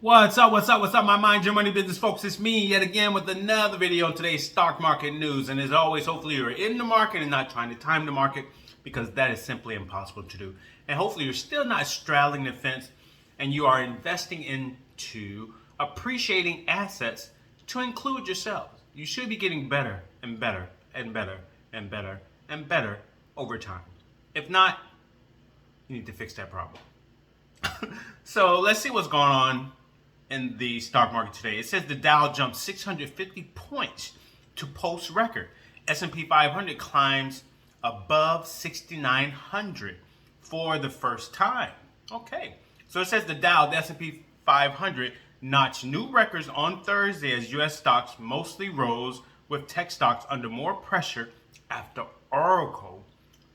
What's up, my Mind Your Money business folks? It's me yet again with another video on today's stock market news. And as always, hopefully you're in the market and not trying to time the market, because that is simply impossible to do. And hopefully you're still not straddling the fence and you are investing into appreciating assets to include yourselves. You should be getting better and better and better and better and better over time. If not, you need to fix that problem. So let's see what's going on in the stock market today. It says the Dow jumped 650 points to post record. S&P 500 climbs above 6,900 for the first time. Okay, so it says the S&P 500 notched new records on Thursday as U.S. stocks mostly rose, with tech stocks under more pressure after Oracle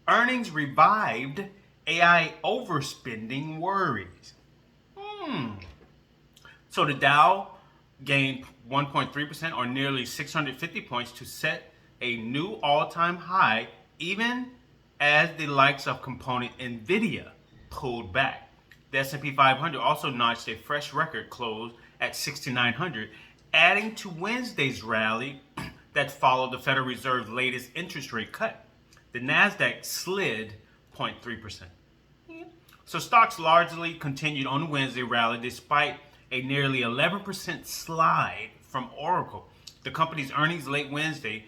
earnings revived AI overspending worries. So the Dow gained 1.3% or nearly 650 points to set a new all-time high, even as the likes of component Nvidia pulled back. The S&P 500 also notched a fresh record close at 6,900, adding to Wednesday's rally that followed the Federal Reserve's latest interest rate cut. The Nasdaq slid 0.3%. So stocks largely continued on Wednesday rally despite a nearly 11% slide from Oracle. The company's earnings late Wednesday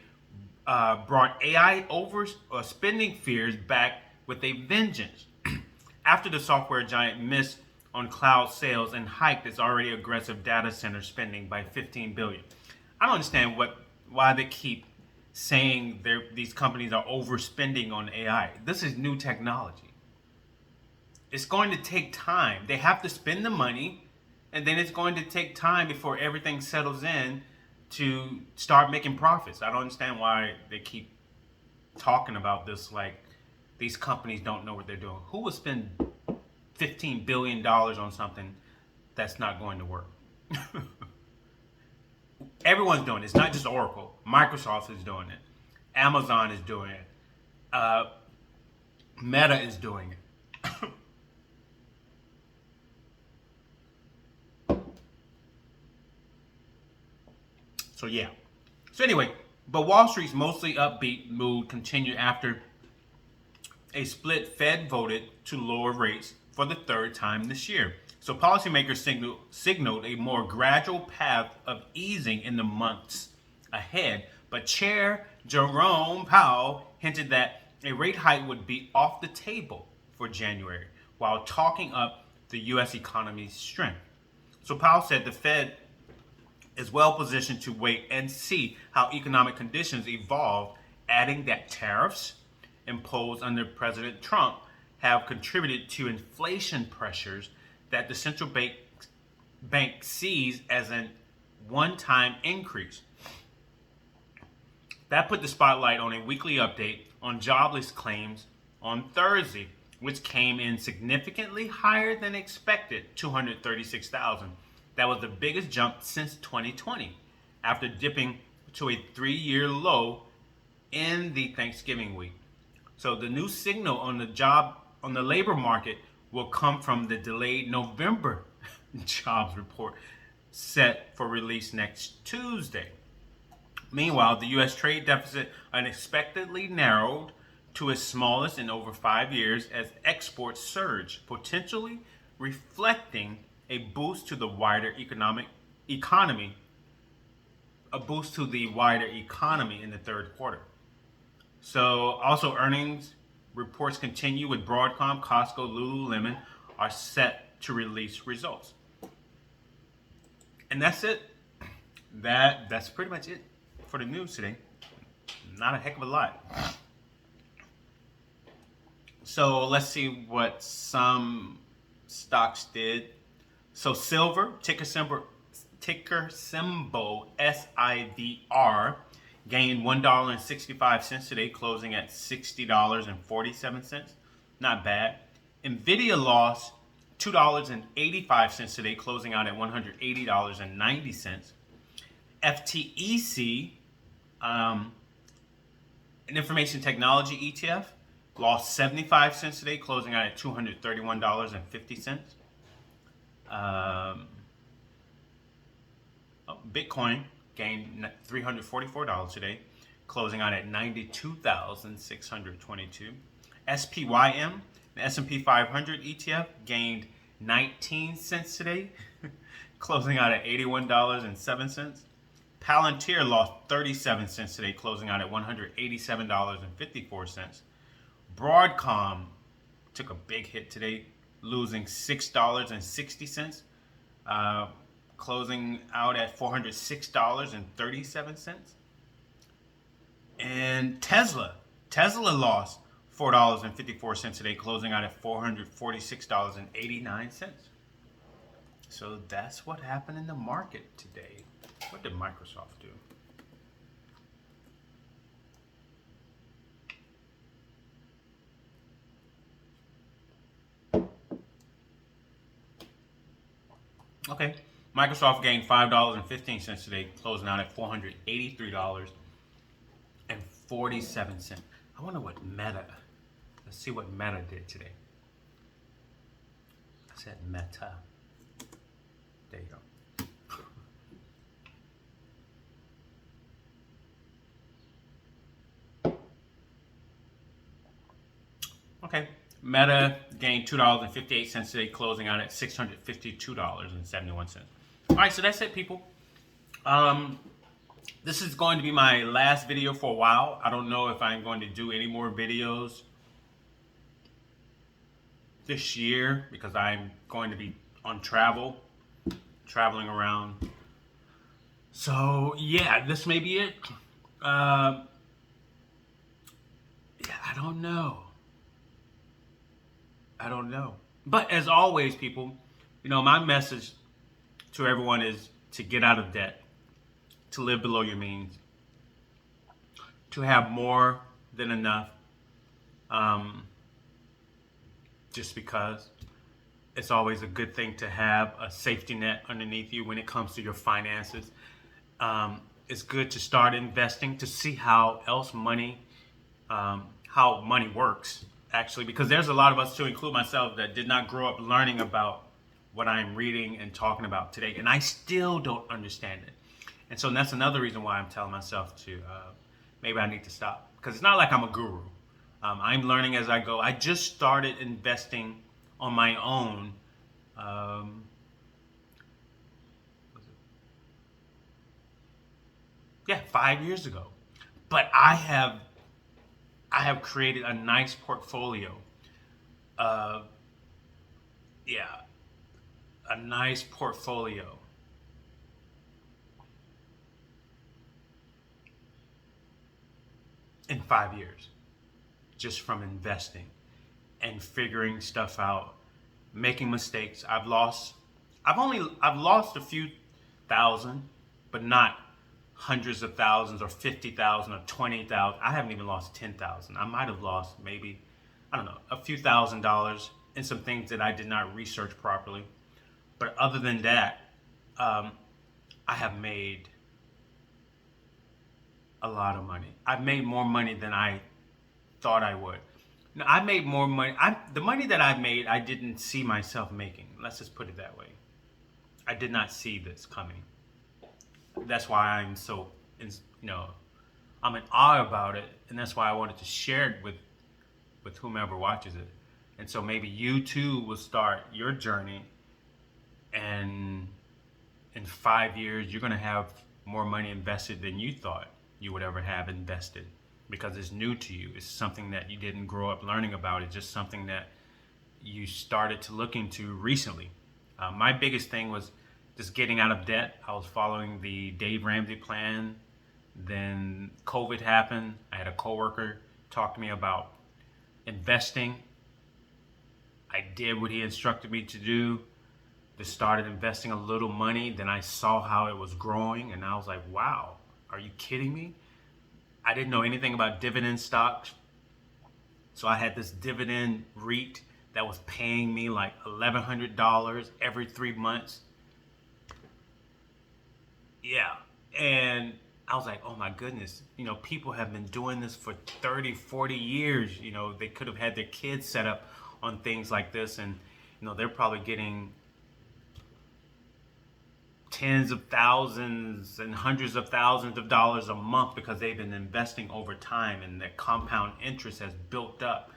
brought AI overspending fears back with a vengeance after the software giant missed on cloud sales and hiked its already aggressive data center spending by $15 billion. I don't understand why they keep saying these companies are overspending on AI. This is new technology. It's going to take time. They have to spend the money, and then it's going to take time before everything settles in to start making profits. I don't understand why they keep talking about this like these companies don't know what they're doing. Who would spend $15 billion on something that's not going to work? Everyone's doing it. It's not just Oracle. Microsoft is doing it. Amazon is doing it. Meta is doing it. So yeah. So anyway, but Wall Street's mostly upbeat mood continued after a split Fed voted to lower rates for the third time this year. So policymakers signaled a more gradual path of easing in the months ahead, but Chair Jerome Powell hinted that a rate hike would be off the table for January, while talking up the U.S. economy's strength. So Powell said the Fed is well positioned to wait and see how economic conditions evolve, adding that tariffs imposed under President Trump have contributed to inflation pressures that the central bank sees as a one-time increase. That put the spotlight on a weekly update on jobless claims on Thursday, which came in significantly higher than expected, 236,000. That was the biggest jump since 2020, after dipping to a 3-year low in the Thanksgiving week. So the new signal on the labor market will come from the delayed November jobs report set for release next Tuesday. Meanwhile, the U.S. trade deficit unexpectedly narrowed to its smallest in over 5 years as exports surged, potentially reflecting a boost to the wider economy in the third quarter. So also earnings reports continue with Broadcom, Costco, Lululemon are set to release results. And that's it. That's pretty much it for the news today. Not a heck of a lot. So let's see what some stocks did. So silver, ticker symbol SIVR, gained $1.65 today, closing at $60.47. Not bad. Nvidia lost $2.85 today, closing out at $180.90. FTEC, an information technology ETF, lost 75 cents today, closing out at $231.50. Bitcoin gained $344 today, closing out at 92,622. SPYM, the S&P 500 ETF, gained 19 cents today, closing out at $81.07. Palantir lost 37 cents today, closing out at $187.54. Broadcom took a big hit today, losing $6.60, closing out at $406.37. And Tesla lost $4.54 today, closing out at $446.89. So that's what happened in the market today. What did Microsoft do? Okay, Microsoft gained $5.15 today, closing out at $483.47. I wonder what Meta. Let's see what Meta did today. I said Meta. There you go. Okay, Meta gained $2.58 today, closing out at $652.71. All right, so that's it, people. This is going to be my last video for a while. I don't know if I'm going to do any more videos this year because I'm going to be on traveling around. So yeah, this may be it. Yeah, I don't know. But as always, people, my message to everyone is to get out of debt, to live below your means, to have more than enough, just because it's always a good thing to have a safety net underneath you when it comes to your finances. It's good to start investing to see how money works, actually, because there's a lot of us, to include myself, that did not grow up learning about what I'm reading and talking about today, and I still don't understand it. And so that's another reason why I'm telling myself to maybe I need to stop, because it's not like I'm a guru. I'm learning as I go. I just started investing on my own. 5 years ago. But I have created a nice portfolio. A nice portfolio. In 5 years, just from investing and figuring stuff out, making mistakes. I've lost a few thousand, but not hundreds of thousands or 50,000 or 20,000. I haven't even lost 10,000. I might have lost maybe, I don't know, a few $1,000s in some things that I did not research properly. But other than that, I have made a lot of money. I've made more money than I thought I would. Now, I made more money. The money that I've made, I didn't see myself making. Let's just put it that way. I did not see this coming. That's why I'm so, I'm in awe about it, and that's why I wanted to share it with whomever watches it. And so maybe you too will start your journey, and in 5 years you're going to have more money invested than you thought you would ever have invested, because it's new to you. It's something that you didn't grow up learning about. It's just something that you started to look into recently. My biggest thing was just getting out of debt. I was following the Dave Ramsey plan. Then COVID happened. I had a coworker talk to me about investing. I did what he instructed me to do. Just started investing a little money. Then I saw how it was growing, and I was like, wow, are you kidding me? I didn't know anything about dividend stocks. So I had this dividend REIT that was paying me like $1,100 every 3 months. Yeah. And I was like, oh my goodness, people have been doing this for 30, 40 years. They could have had their kids set up on things like this, and they're probably getting tens of thousands and hundreds of thousands of dollars a month because they've been investing over time and their compound interest has built up.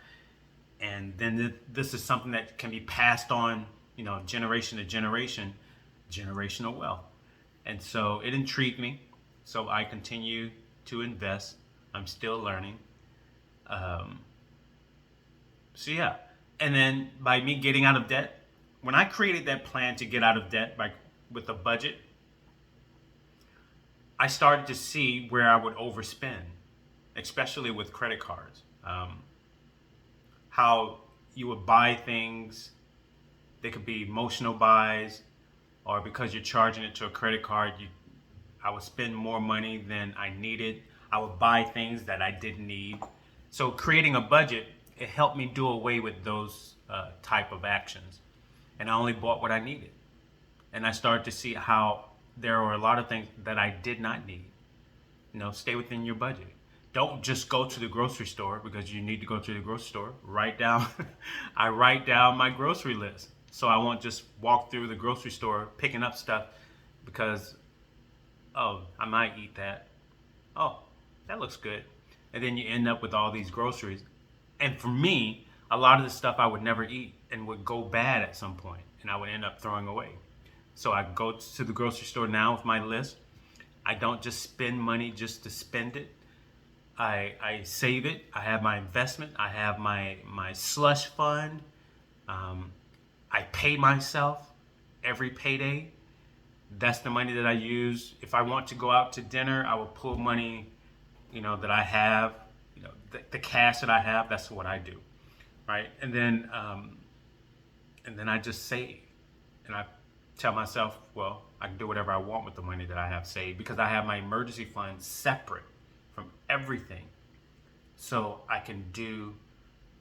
And then this is something that can be passed on, generation to generation, generational wealth. And so it intrigued me. So I continue to invest. I'm still learning. So yeah. And then by me getting out of debt, when I created that plan to get out of debt with a budget, I started to see where I would overspend, especially with credit cards. How you would buy things, they could be emotional buys, or because you're charging it to a credit card, I would spend more money than I needed. I would buy things that I didn't need. So creating a budget, it helped me do away with those type of actions. And I only bought what I needed. And I started to see how there were a lot of things that I did not need. Stay within your budget. Don't just go to the grocery store because you need to go to the grocery store. I write down my grocery list. So I won't just walk through the grocery store picking up stuff because, I might eat that. Oh, that looks good. And then you end up with all these groceries. And for me, a lot of the stuff I would never eat and would go bad at some point, and I would end up throwing away. So I go to the grocery store now with my list. I don't just spend money just to spend it. I save it. I have my investment. I have my slush fund. I pay myself every payday. That's the money that I use. If I want to go out to dinner, I will pull money, that I have, the cash that I have. That's what I do, right? And then I just save, and I tell myself, well, I can do whatever I want with the money that I have saved because I have my emergency fund separate from everything, so I can do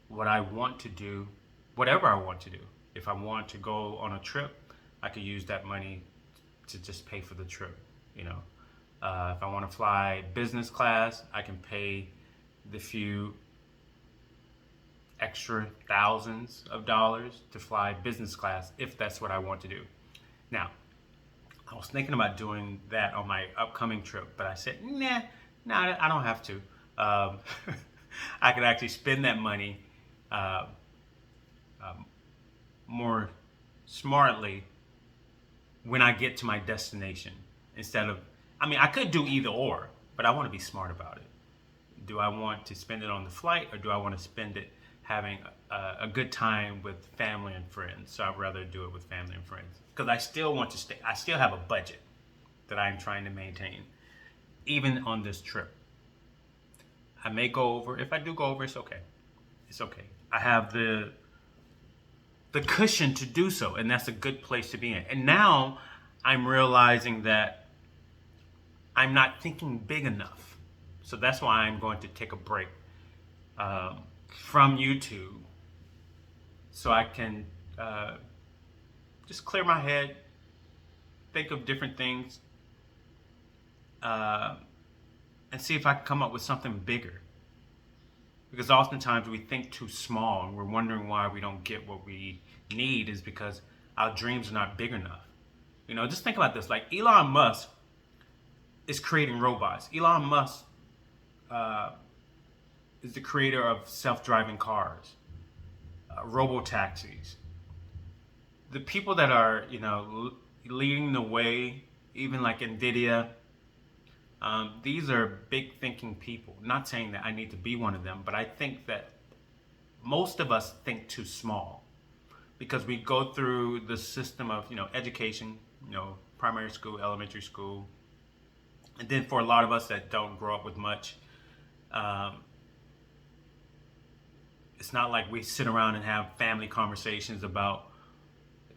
what I want to do, whatever I want to do. If I want to go on a trip, I could use that money to just pay for the trip. If I want to fly business class, I can pay the few extra thousands of dollars to fly business class if that's what I want to do. Now, I was thinking about doing that on my upcoming trip, but I said, nah, I don't have to. I could actually spend that money more smartly when I get to my destination instead of, I could do either or, but I want to be smart about it. Do I want to spend it on the flight or do I want to spend it having a good time with family and friends? So I'd rather do it with family and friends because I still want to I still have a budget that I'm trying to maintain, even on this trip. I may go over. If I do go over, it's okay. It's okay. I have the cushion to do so, and that's a good place to be in. And now I'm realizing that I'm not thinking big enough. So that's why I'm going to take a break from YouTube so I can just clear my head, think of different things, and see if I can come up with something bigger. Because oftentimes we think too small and we're wondering why we don't get what we need is because our dreams are not big enough. Just think about this. Like Elon Musk is creating robots. Elon Musk is the creator of self-driving cars, robo-taxis. The people that are, leading the way, even like NVIDIA, these are big thinking people. Not saying that I need to be one of them, but I think that most of us think too small because we go through the system of, education, primary school, elementary school. And then for a lot of us that don't grow up with much, it's not like we sit around and have family conversations about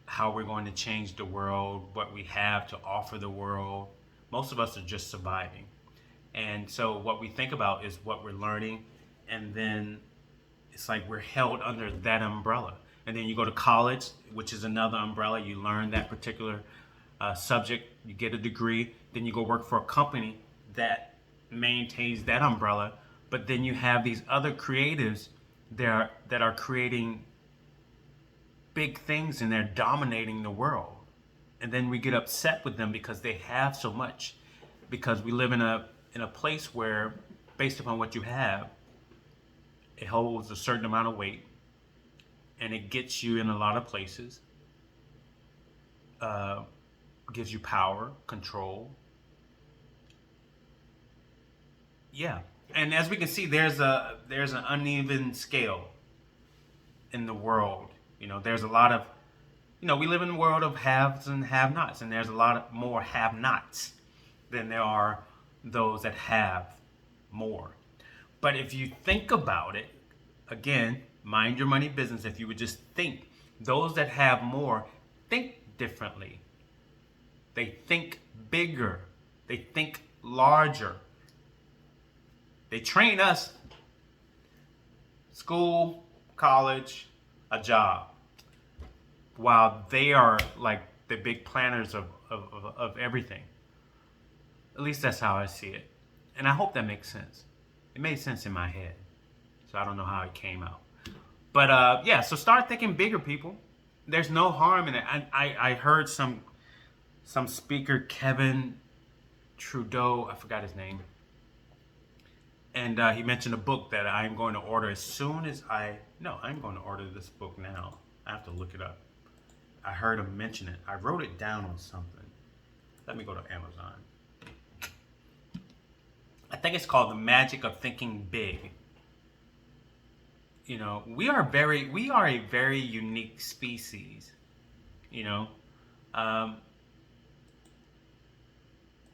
how we're going to change the world, what we have to offer the world. Most of us are just surviving. And so what we think about is what we're learning, and then it's like we're held under that umbrella. And then you go to college, which is another umbrella. You learn that particular subject, you get a degree, then you go work for a company that maintains that umbrella. But then you have these other creatives that are creating big things and they're dominating the world. and then we get upset with them because they have so much, because we live in a place where, based upon what you have, it holds a certain amount of weight, and it gets you in a lot of places, uh, gives you power, control. Yeah, and as we can see, there's an uneven scale in the world. There's a lot of, we live in a world of haves and have-nots, and there's a lot of more have-nots than there are those that have more. But if you think about it, again, mind your money business. If you would just think, those that have more think differently. They think bigger. They think larger. They train us: school, college, a job, while they are like the big planners of everything. At least that's how I see it. And I hope that makes sense. It made sense in my head. So I don't know how it came out. But yeah, so start thinking bigger, people. There's no harm in it. I heard some speaker, Kevin Trudeau, I forgot his name. And he mentioned a book that I'm going to order as soon as I'm going to order this book now. I have to look it up. I heard him mention it. I wrote it down on something. Let me go to Amazon. I think it's called The Magic of Thinking Big. We are a very unique species, and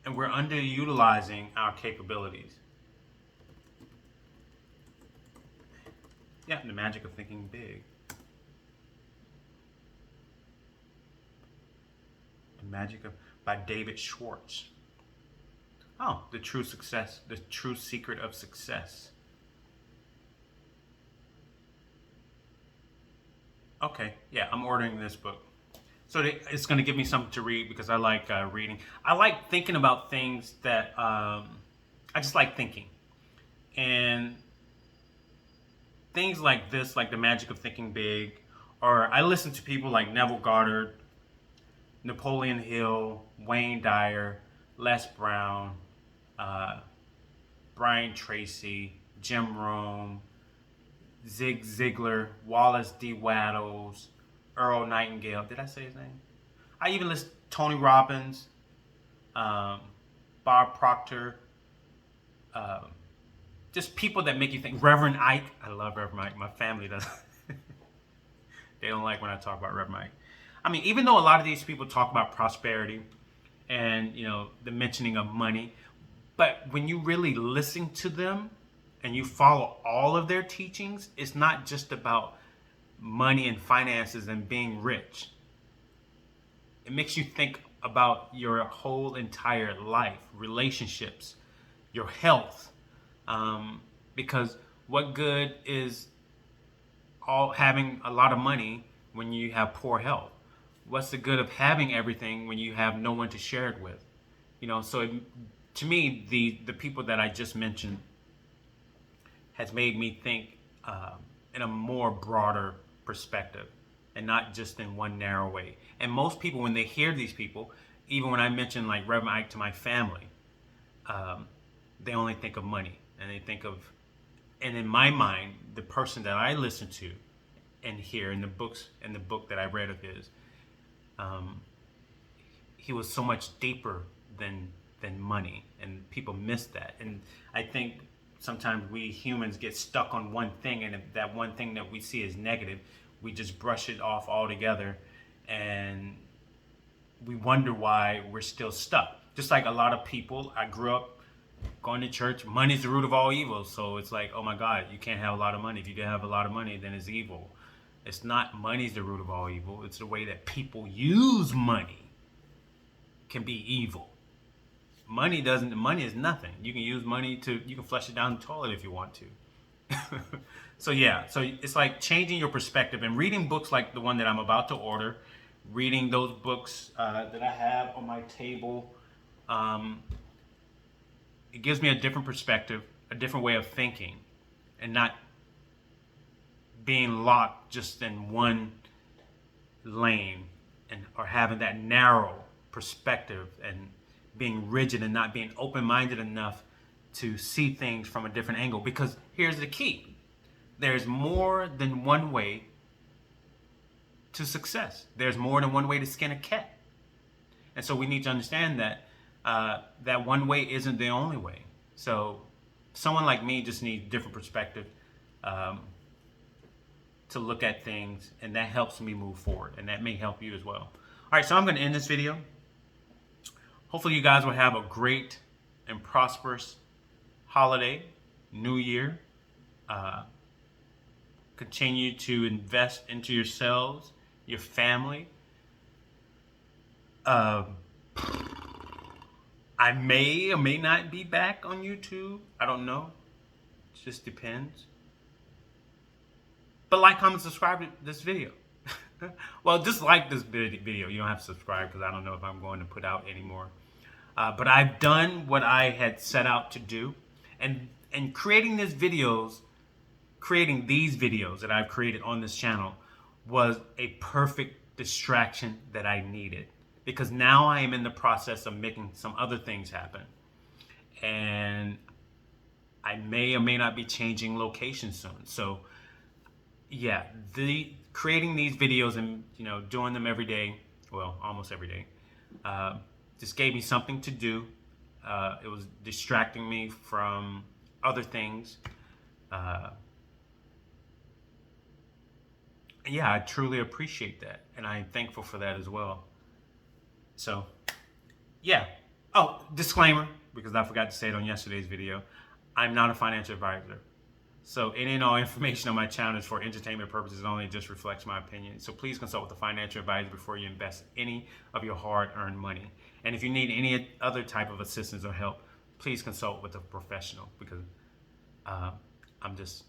we're underutilizing our capabilities. Yeah, The Magic of Thinking Big. By David Schwartz. Oh, the true secret of success. Okay, yeah, I'm ordering this book. So it's going to give me something to read, because I like reading. I like thinking about things that I just like thinking. And things like this, like The Magic of Thinking Big, or I listen to people like Neville Goddard, Napoleon Hill, Wayne Dyer, Les Brown, Brian Tracy, Jim Rohn, Zig Ziglar, Wallace D. Wattles, Earl Nightingale. Did I say his name? I even list Tony Robbins, Bob Proctor, just people that make you think. Reverend Ike. I love Reverend Ike. My family does. They don't like when I talk about Reverend Ike. I mean, even though a lot of these people talk about prosperity and, the mentioning of money, but when you really listen to them and you follow all of their teachings, it's not just about money and finances and being rich. It makes you think about your whole entire life, relationships, your health, because what good is having a lot of money when you have poor health? What's the good of having everything when you have no one to share it with? So to me, the people that I just mentioned has made me think in a more broader perspective, and not just in one narrow way. And most people, when they hear these people, even when I mention like Reverend Ike to my family, they only think of money, and they think of, and in my mind, the person that I listen to and hear in the book that I read of his, he was so much deeper than money, and people miss that. And I think sometimes we humans get stuck on one thing, and if that one thing that we see is negative, we just brush it off altogether, and we wonder why we're still stuck. Just like a lot of people, I grew up going to church. Money's the root of all evil. So it's like, oh my God, you can't have a lot of money. If you have a lot of money, then it's evil. It's not money's the root of all evil. It's the way that people use money can be evil. Money is nothing. You can use money you can flush it down the toilet if you want to. So it's like changing your perspective and reading books like the one that I'm about to order, reading those books that I have on my table. It gives me a different perspective, a different way of thinking, and not being locked just in one lane or having that narrow perspective and being rigid and not being open-minded enough to see things from a different angle. Because here's the key: there's more than one way to success. There's more than one way to skin a cat. And so we need to understand that that one way isn't the only way. So someone like me just needs different perspective to look at things, and that helps me move forward, and that may help you as well. All right, so I'm going to end this video. Hopefully you guys will have a great and prosperous holiday, new year. Continue to invest into yourselves, your family. I may or may not be back on YouTube. I don't know. It just depends. But like, comment, subscribe to this video. Well, just like this video. You don't have to subscribe because I don't know if I'm going to put out anymore. But I've done what I had set out to do. And creating these videos that I've created on this channel was a perfect distraction that I needed. Because now I am in the process of making some other things happen. And I may or may not be changing location soon. So yeah, creating these videos and doing them every day, well, almost every day, just gave me something to do. It was distracting me from other things. Yeah, I truly appreciate that, and I'm thankful for that as well. So, yeah. Oh, disclaimer, because I forgot to say it on yesterday's video. I'm not a financial advisor. So any and all information on my channel is for entertainment purposes only. It just reflects my opinion. So please consult with a financial advisor before you invest any of your hard-earned money. And if you need any other type of assistance or help, please consult with a professional, because I'm just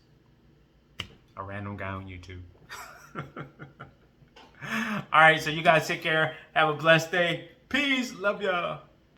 a random guy on YouTube. All right, so you guys take care. Have a blessed day. Peace. Love y'all.